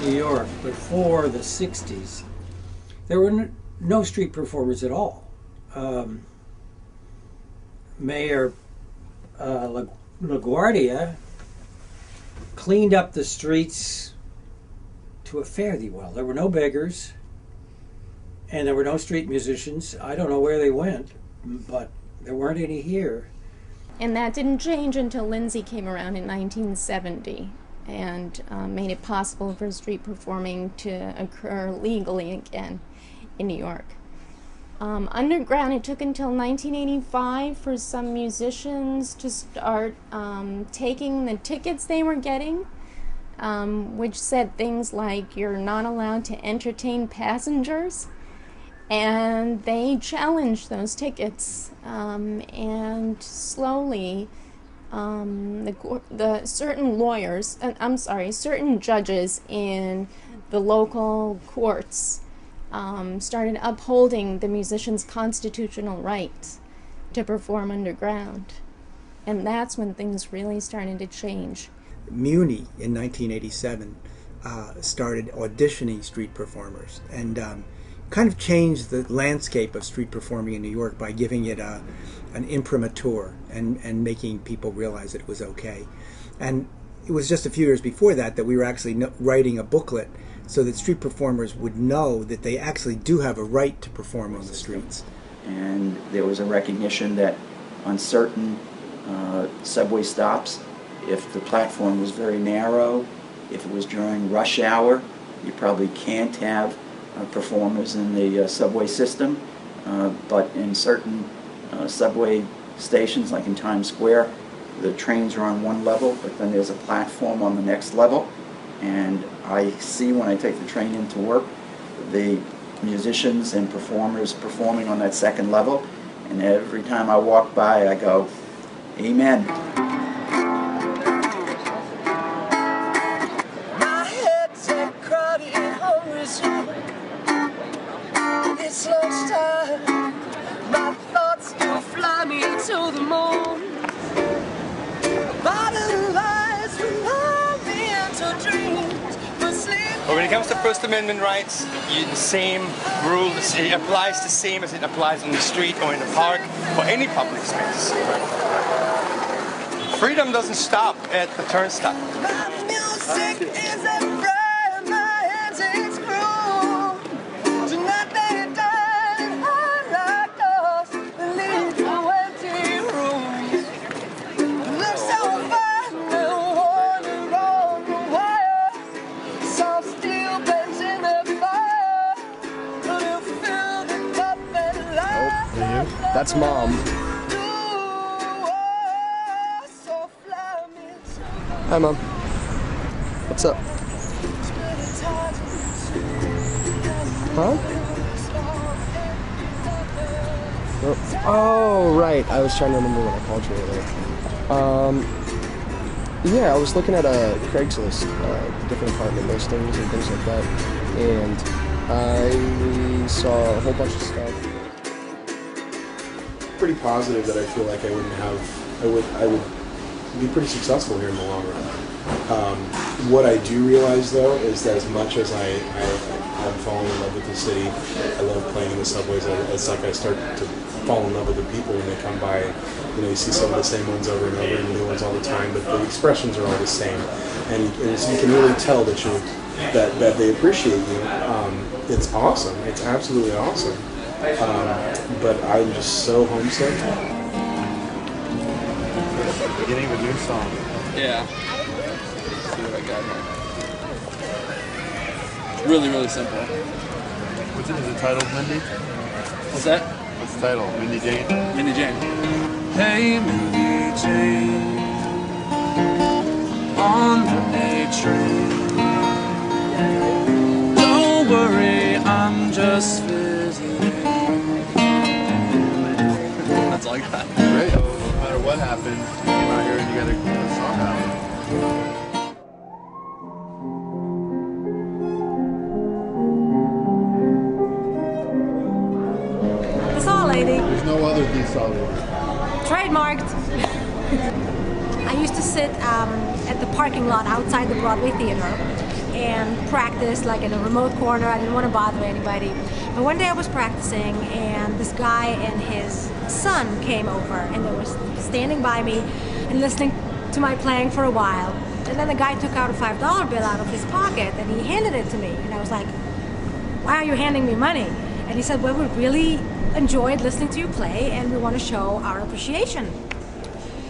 in New York before the 60s, there were no street performers at all. Mayor LaGuardia cleaned up the streets to a fare thee well. There were no beggars, and there were no street musicians. I don't know where they went, but there weren't any here. And that didn't change until Lindsay came around in 1970 and made it possible for street performing to occur legally again in New York. Underground, it took until 1985 for some musicians to start taking the tickets they were getting, which said things like, you're not allowed to entertain passengers. And they challenged those tickets, and slowly the certain lawyers, certain judges in the local courts started upholding the musicians' constitutional right to perform underground. And that's when things really started to change. Muni in 1987 started auditioning street performers, and kind of changed the landscape of street performing in New York by giving it an imprimatur and making people realize that it was okay. And it was just a few years before that we were actually writing a booklet so that street performers would know that they actually do have a right to perform on the streets. And there was a recognition that on certain subway stops, if the platform was very narrow, if it was during rush hour, you probably can't have performers in the subway system, but in certain subway stations, like in Times Square, the trains are on one level, but then there's a platform on the next level, and I see when I take the train into work the musicians and performers performing on that second level, and every time I walk by I go, amen. It's lunchtime, my thoughts still fly me to the moon. Bottom lies remind me into dreams, but sleep. But when it comes to First Amendment rights, the same rule, it applies the same as it applies on the street or in the park or any public space. Freedom doesn't stop at the turnstile. My music is a friend, my hands it's cruel. Tonight they died and I like us, lead to empty rooms. Look so fine, no one around the wire. Some steel bends in the fire. But you fill the cup and light. That's Mom. Hi, Mom. What's up? Huh? Oh, right. I was trying to remember what I called you earlier. Yeah, I was looking at a Craigslist, different apartment listings and things like that, and I saw a whole bunch of stuff. Pretty positive that I feel like I would be pretty successful here in the long run. What I do realize, though, is that as much as I'm falling in love with the city, I love playing in the subways. It's like I start to fall in love with the people when they come by. You know, you see some of the same ones over and over and new ones all the time, but the expressions are all the same, and you can really tell that they appreciate you. It's awesome. It's absolutely awesome. But I'm just so homesick. Beginning of a new song. Yeah. Let's see what I got here. It's really, really simple. What's it? Is it titled Mindy? What's that? What's the title? Mindy Jane? Mindy Jane. Hey, Mindy Jane, on the A train. Don't worry, I'm just visiting. That's all I got. Great. No matter what happens, you came out here and you got a song out. The Saw Lady. There's no other The Saw Lady. Trademarked. I used to sit at the parking lot outside the Broadway Theater, and practice like in a remote corner. I didn't want to bother anybody. But one day I was practicing, and this guy and his son came over, and they were standing by me and listening to my playing for a while. And then the guy took out a $5 bill out of his pocket and he handed it to me. And I was like, why are you handing me money? And he said, well, we really enjoyed listening to you play and we want to show our appreciation.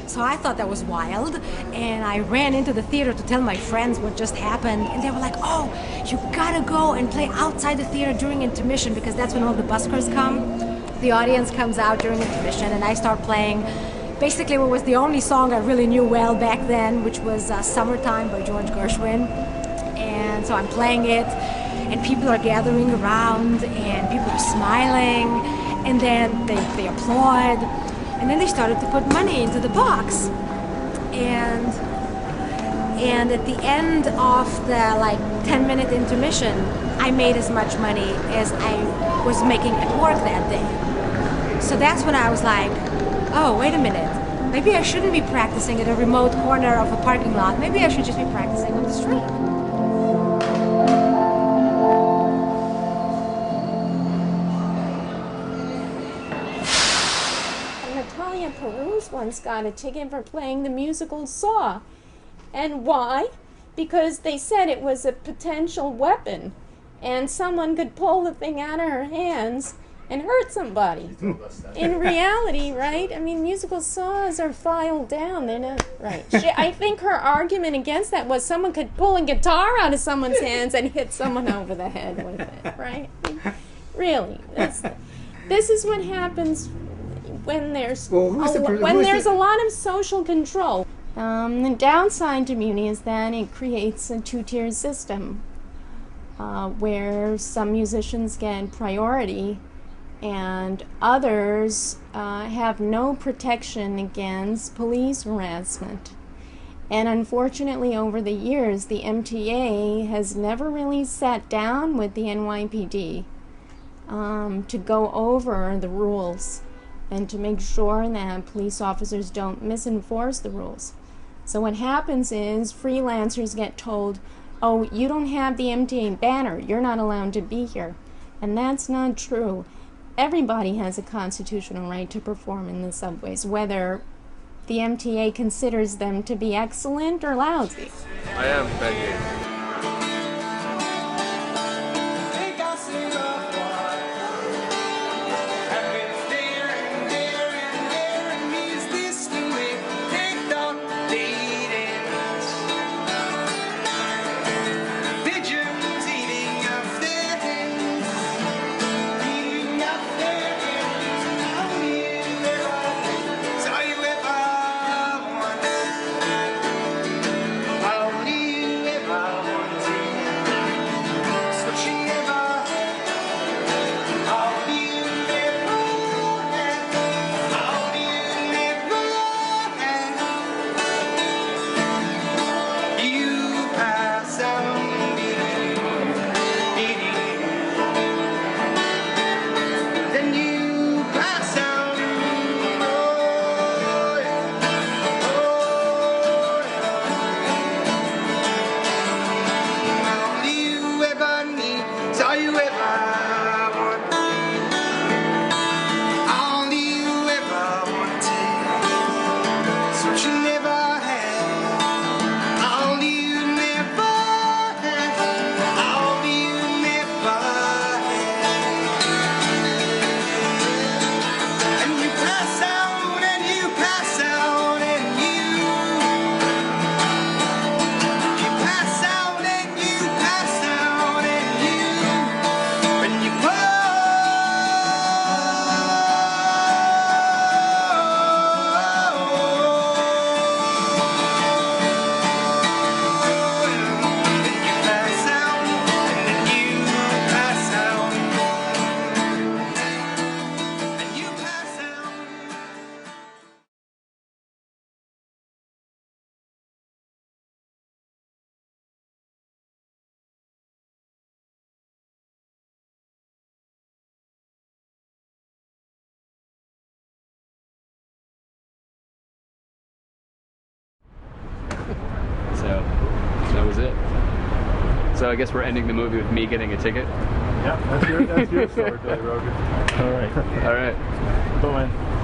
So I thought that was wild, and I ran into the theater to tell my friends what just happened, and they were like, oh, you gotta go and play outside the theater during intermission, because that's when all the buskers come. The audience comes out during intermission, and I start playing basically what was the only song I really knew well back then, which was Summertime by George Gershwin. And so I'm playing it, and people are gathering around, and people are smiling, and then they applaud. And then they started to put money into the box. And at the end of the 10-minute intermission, I made as much money as I was making at work that day. So that's when I was like, oh, wait a minute. Maybe I shouldn't be practicing at a remote corner of a parking lot. Maybe I should just be practicing on the street. Peru's once got a ticket for playing the musical Saw. And why? Because they said it was a potential weapon, and someone could pull the thing out of her hands and hurt somebody. In reality, right? I mean, musical saws are filed down. They're not right. I think her argument against that was someone could pull a guitar out of someone's hands and hit someone over the head with it, right? I mean, really, this is what happens when there's a lot of social control. The downside to Muni is that it creates a two-tier system where some musicians get priority and others have no protection against police harassment. And unfortunately, over the years, the MTA has never really sat down with the NYPD to go over the rules and to make sure that police officers don't misenforce the rules. So what happens is freelancers get told, oh, you don't have the MTA banner, you're not allowed to be here. And that's not true. Everybody has a constitutional right to perform in the subways, whether the MTA considers them to be excellent or lousy. I am begging. So I guess we're ending the movie with me getting a ticket. Yeah, that's your story, Billy Rogan. All right. Bye, man.